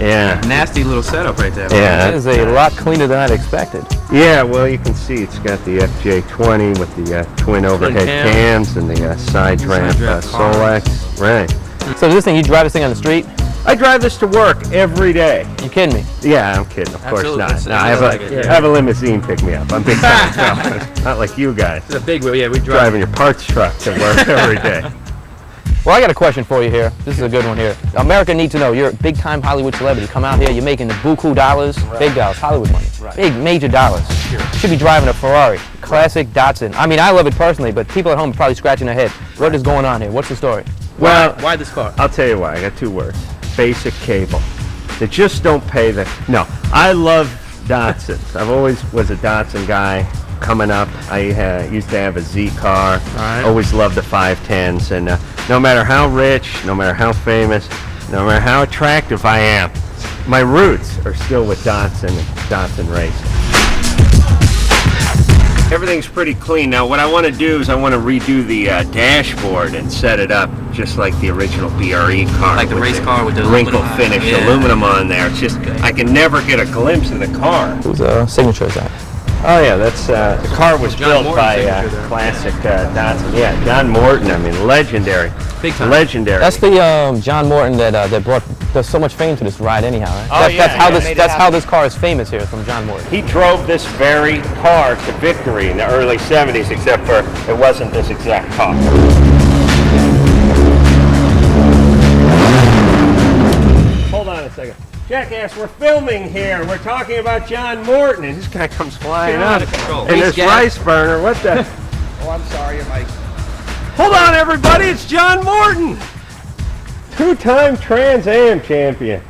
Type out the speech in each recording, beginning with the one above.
Yeah. Nasty little setup right there. Yeah. That is a lot cleaner than I'd expected. Yeah, well, you can see it's got the FJ20 with the twin overhead cams and the side ramp Solex. Right. So this thing, you drive this thing on the street? I drive this to work every day. You kidding me? Yeah, I'm kidding. Of course not. No, I I have a limousine pick me up. I'm big time, so not like you guys. It's a big wheel. Yeah, we drive. Driving your parts truck to work every day. Well, I got a question for you here. This is a good one here. America needs to know, you're a big-time Hollywood celebrity. Come out here, you're making the buku dollars, big dollars, Hollywood money, big, major dollars. Sure. Should be driving a Ferrari, classic Datsun. I mean, I love it personally, but people at home are probably scratching their head. What is going on here? What's the story? Well, why this car? I'll tell you why. I got two words. Basic cable. They just don't pay the... No, I love Datsuns. I've always was a Datsun guy. Coming up, I used to have a Z car. Always loved the 510s, and no matter how rich, no matter how famous, no matter how attractive I am, my roots are still with Datsun and Datsun racing. Everything's pretty clean. Now what I want to do is I want to redo the dashboard and set it up just like the original BRE car. Like the race car with the wrinkle finish aluminum on there. It's just, I can never get a glimpse of the car. Whose signature is that? Oh yeah, that's the car was built by classic Datsun. Yeah, John Morton. I mean, legendary. Big time. Legendary. That's the John Morton that brought so much fame to this ride, anyhow. Right? Oh, That's how this car is famous here, from John Morton. He drove this very car to victory in the early '70s, except for it wasn't this exact car. Hold on a second. Jackass, we're filming here. We're talking about John Morton, and this guy comes flying up in this rice burner. What the? Oh, I'm sorry, Mike. Hold on, everybody. It's John Morton, two-time Trans Am champion.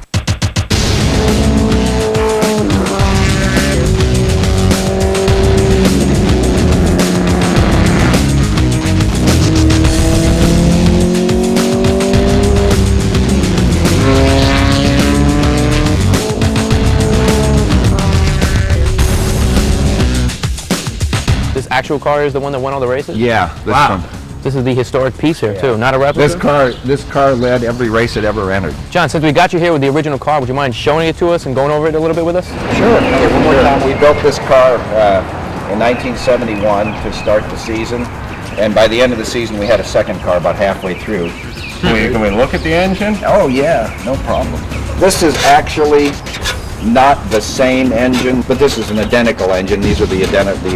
This actual car is the one that won all the races? Yeah, this one. This is the historic piece here, too, not a replica? This car led every race it ever entered. John, since we got you here with the original car, would you mind showing it to us and going over it a little bit with us? Sure. Okay, one more time. We built this car in 1971 to start the season, and by the end of the season we had a second car about halfway through. Can we look at the engine? Oh yeah, no problem. This is actually not the same engine, but this is an identical engine. These are the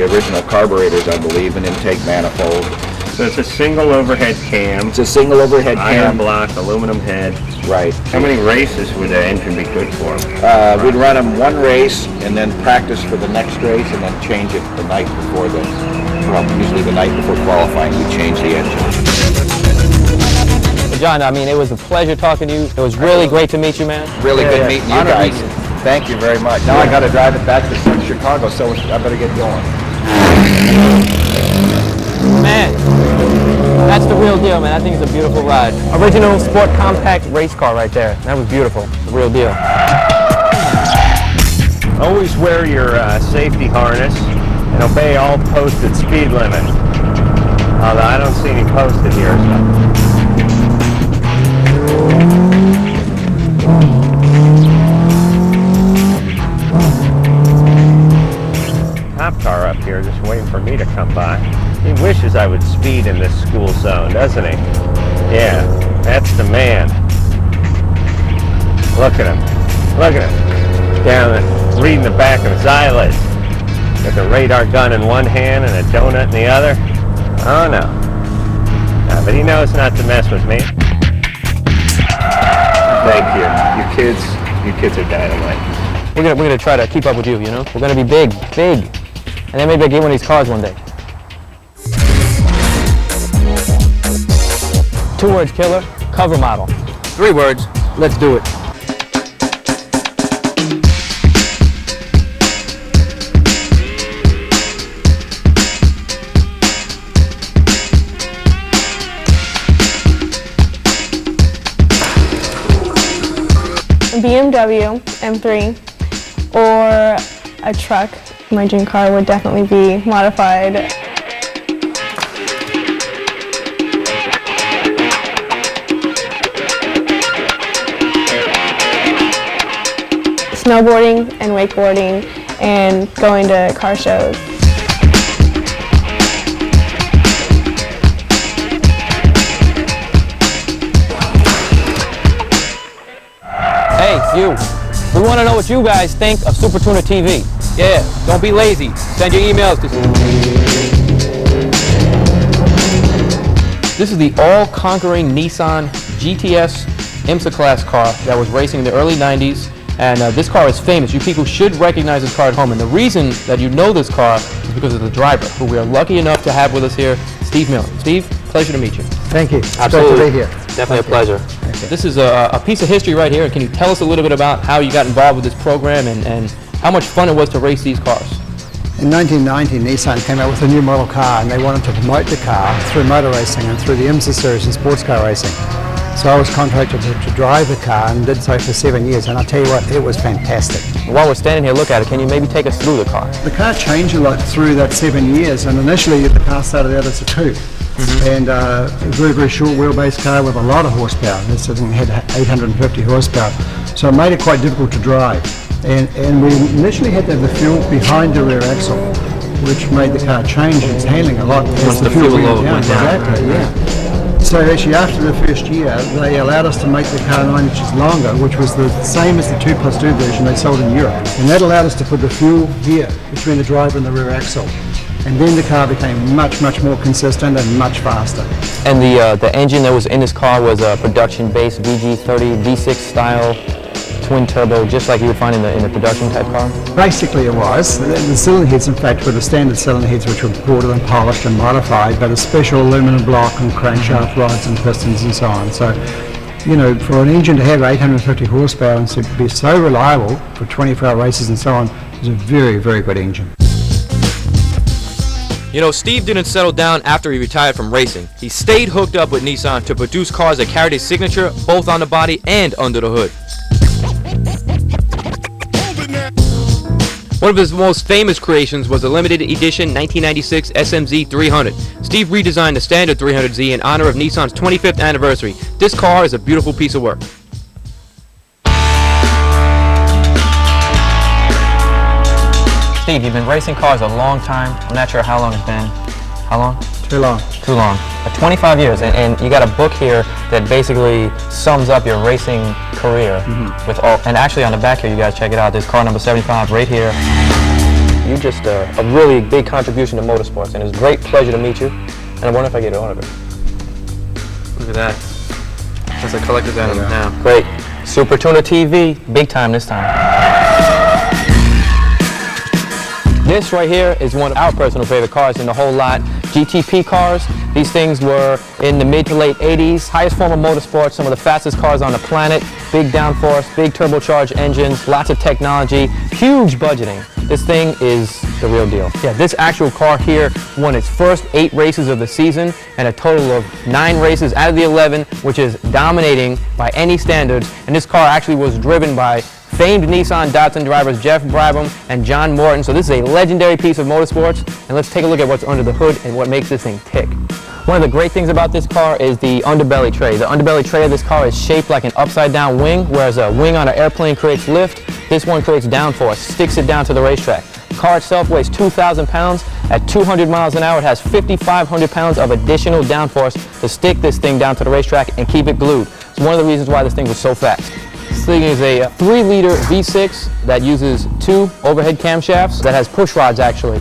original carburetors, I believe, an intake manifold. So it's a single overhead cam. It's a single overhead iron cam. block, aluminum head. Right. How many races would the engine be good for? We'd run them one race and then practice for the next race and then change it the night before usually the night before qualifying, we change the engine. Well, John, I mean, it was a pleasure talking to you. It was really great to meet you, man. Really good meeting you guys. Thank you very much. Now I got to drive it back to Chicago, so I better get going. Man, that's the real deal, man. I think it's a beautiful ride. Original sport compact race car right there. That was beautiful. The real deal. Always wear your safety harness and obey all posted speed limits. Although I don't see any posted here. Cop car up here just waiting for me to come by. He wishes I would speed in this school zone, doesn't he? Yeah, that's the man. Look at him. Look at him. Down there, reading the back of his eyelids. Got the radar gun in one hand and a donut in the other. Oh no. But he knows not to mess with me. Thank you. You kids are dynamite. We're gonna try to keep up with you, you know? We're gonna be big. And then maybe I get one of these cars one day. 2 words, killer. Cover model. 3 words. Let's do it. BMW M3 or a truck. My dream car would definitely be modified. snowboarding and wakeboarding and going to car shows. Hey, you. We want to know what you guys think of Supertuner TV. Yeah, don't be lazy. Send your emails to... This is the all-conquering Nissan GTS IMSA class car that was racing in the early 90s. And this car is famous. You people should recognize this car at home. And the reason that you know this car is because of the driver, who we are lucky enough to have with us here, Steve Miller. Steve, pleasure to meet you. Thank you. It's Absolutely. great to be here. Definitely a pleasure. This is a piece of history right here. Can you tell us a little bit about how you got involved with this program and how much fun it was to race these cars? In 1990, Nissan came out with a new model car, and they wanted to promote the car through motor racing and through the IMSA series and sports car racing. So I was contracted to drive the car and did so for 7 years, and I'll tell you what, it was fantastic. While we're standing here, look at it. Can you maybe take us through the car? The car changed a lot through that 7 years, and initially the car started out as a coupe. And a very, very short wheelbase car with a lot of horsepower. This thing had 850 horsepower, so it made it quite difficult to drive. And we initially had to have the fuel behind the rear axle, which made the car change its handling a lot as the fuel load went down. Exactly, yeah. So actually after the first year, they allowed us to make the car 9 inches longer, which was the same as the 2+2 version they sold in Europe. And that allowed us to put the fuel here between the driver and the rear axle. And then the car became much, much more consistent and much faster. And the engine that was in this car was a production-based VG30 V6 style twin turbo, just like you would find in the production type car? Basically it was. The cylinder heads, in fact, were the standard cylinder heads, which were ported and polished and modified, but a special aluminum block and crankshaft rods and pistons and so on. So, you know, for an engine to have 850 horsepower and to be so reliable for 24-hour races and so on, is a very, very good engine. You know, Steve didn't settle down after he retired from racing. He stayed hooked up with Nissan to produce cars that carried his signature both on the body and under the hood. One of his most famous creations was the limited edition 1996 SMZ 300. Steve redesigned the standard 300Z in honor of Nissan's 25th anniversary. This car is a beautiful piece of work. Steve, you've been racing cars a long time. I'm not sure how long it's been. How long? Too long. Too long. 25 years, and you got a book here that basically sums up your racing career with all. And actually, on the back here, you guys check it out. There's car number 75 right here. You're just a really big contribution to motorsports, and it's a great pleasure to meet you. And I wonder if I get an autograph. Look at that. That's a collector's item now. Great. Supertuner TV, big time this time. This right here is one of our personal favorite cars in the whole lot. GTP cars. These things were in the mid to late 80s. Highest form of motorsports, some of the fastest cars on the planet. Big downforce, big turbocharged engines, lots of technology, huge budgeting. This thing is the real deal. Yeah, this actual car here won its first 8 races of the season and a total of 9 races out of the 11, which is dominating by any standards. And this car actually was driven by famed Nissan Datsun drivers Jeff Brabham and John Morton. So this is a legendary piece of motorsports, and let's take a look at what's under the hood and what makes this thing tick. One of the great things about this car is the underbelly tray. The underbelly tray of this car is shaped like an upside down wing, whereas a wing on an airplane creates lift. This one creates downforce, sticks it down to the racetrack. The car itself weighs 2,000 pounds. At 200 miles an hour, it has 5,500 pounds of additional downforce to stick this thing down to the racetrack and keep it glued. It's one of the reasons why this thing was so fast. This thing is a 3-liter V6 that uses 2 overhead camshafts that has push rods actually.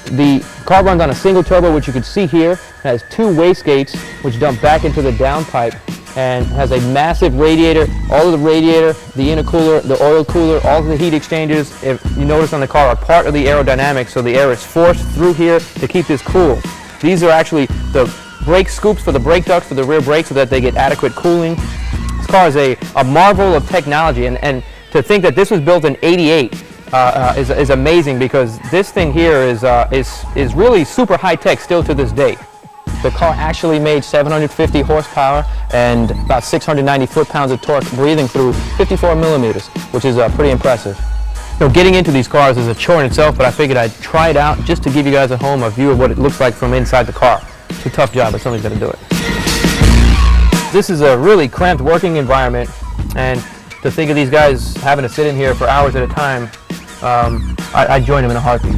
The car runs on a single turbo, which you can see here. It has 2 wastegates which dump back into the downpipe, and has a massive radiator. All of the radiator, the intercooler, the oil cooler, all of the heat exchangers, if you notice on the car, are part of the aerodynamics, so the air is forced through here to keep this cool. These are actually the brake scoops for the brake ducts for the rear brakes so that they get adequate cooling. This car is a marvel of technology, and to think that this was built in '88 is amazing, because this thing here is really super high tech still to this day. The car actually made 750 horsepower and about 690 foot-pounds of torque breathing through 54 millimeters, which is pretty impressive. You know, getting into these cars is a chore in itself, but I figured I'd try it out just to give you guys at home a view of what it looks like from inside the car. It's a tough job, but somebody's got to do it. This is a really cramped working environment, and to think of these guys having to sit in here for hours at a time, I'd join them in a heartbeat.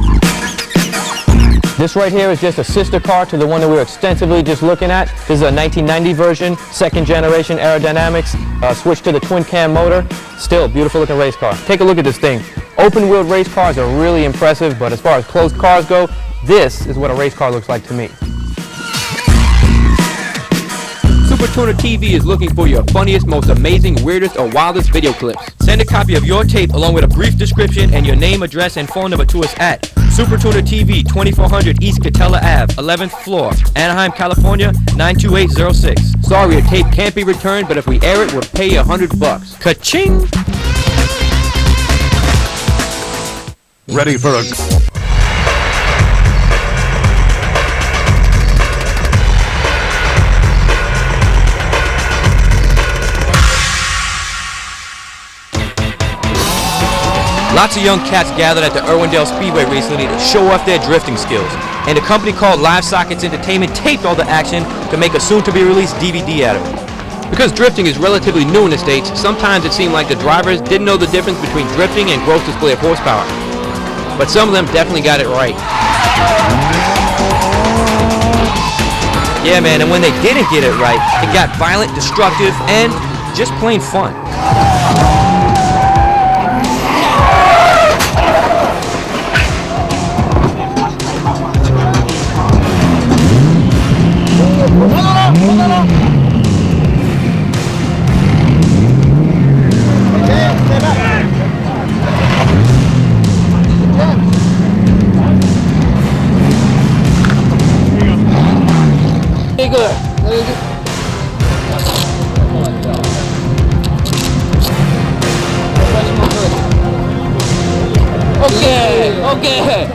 This right here is just a sister car to the one that we were extensively just looking at. This is a 1990 version, second generation aerodynamics, switched to the twin cam motor. Still, beautiful looking race car. Take a look at this thing. Open wheeled race cars are really impressive, but as far as closed cars go, this is what a race car looks like to me. Supertuner TV is looking for your funniest, most amazing, weirdest, or wildest video clips. Send a copy of your tape along with a brief description and your name, address, and phone number to us at Supertuner TV, 2400 East Catella Ave, 11th floor, Anaheim, California, 92806. Sorry, your tape can't be returned, but if we air it, we'll pay you $100. Ka-ching! Ready for a... Lots of young cats gathered at the Irwindale Speedway recently to show off their drifting skills, and a company called Live Sockets Entertainment taped all the action to make a soon-to-be-released DVD out of it. Because drifting is relatively new in the States, sometimes it seemed like the drivers didn't know the difference between drifting and gross display of horsepower. But some of them definitely got it right. Yeah, man, and when they didn't get it right, it got violent, destructive, and just plain fun. Okay.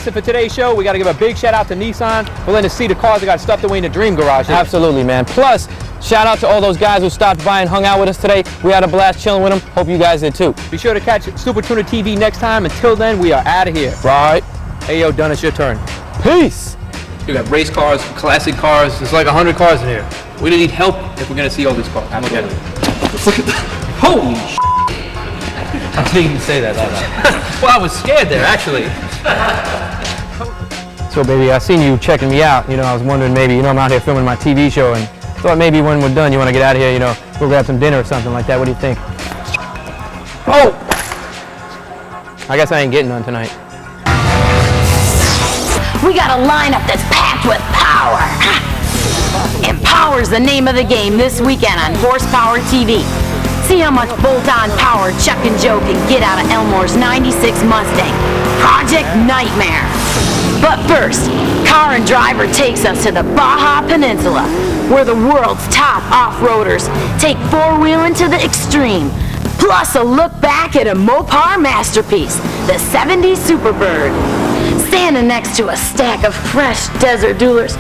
For today's show, we got to give a big shout out to Nissan for letting us see the cars that got stuffed away in the Dream Garage. Absolutely, man. Plus, shout out to all those guys who stopped by and hung out with us today. We had a blast chilling with them. Hope you guys did too. Be sure to catch Supertuner TV next time. Until then, we are out of here. Right. Hey, yo, Dunn, it's your turn. Peace. We got race cars, classic cars. There's like 100 cars in here. We need help if we're going to see all these cars. Look at it. Let's look at that. Holy sh**. I didn't even say that loud. Well, I was scared there, actually. So, baby, I seen you checking me out. You know, I was wondering maybe, you know, I'm out here filming my TV show and thought maybe when we're done, you want to get out of here, you know, we'll grab some dinner or something like that. What do you think? Oh! I guess I ain't getting none tonight. We got a lineup that's packed with power. Empower's the name of the game this weekend on Horsepower TV. See how much bolt-on power Chuck and Joe can get out of Elmore's 96 Mustang. Project Nightmare. But first, Car and Driver takes us to the Baja Peninsula, where the world's top off-roaders take four-wheeling to the extreme. Plus a look back at a Mopar masterpiece, the 70s Superbird. Standing next to a stack of fresh desert Duelers,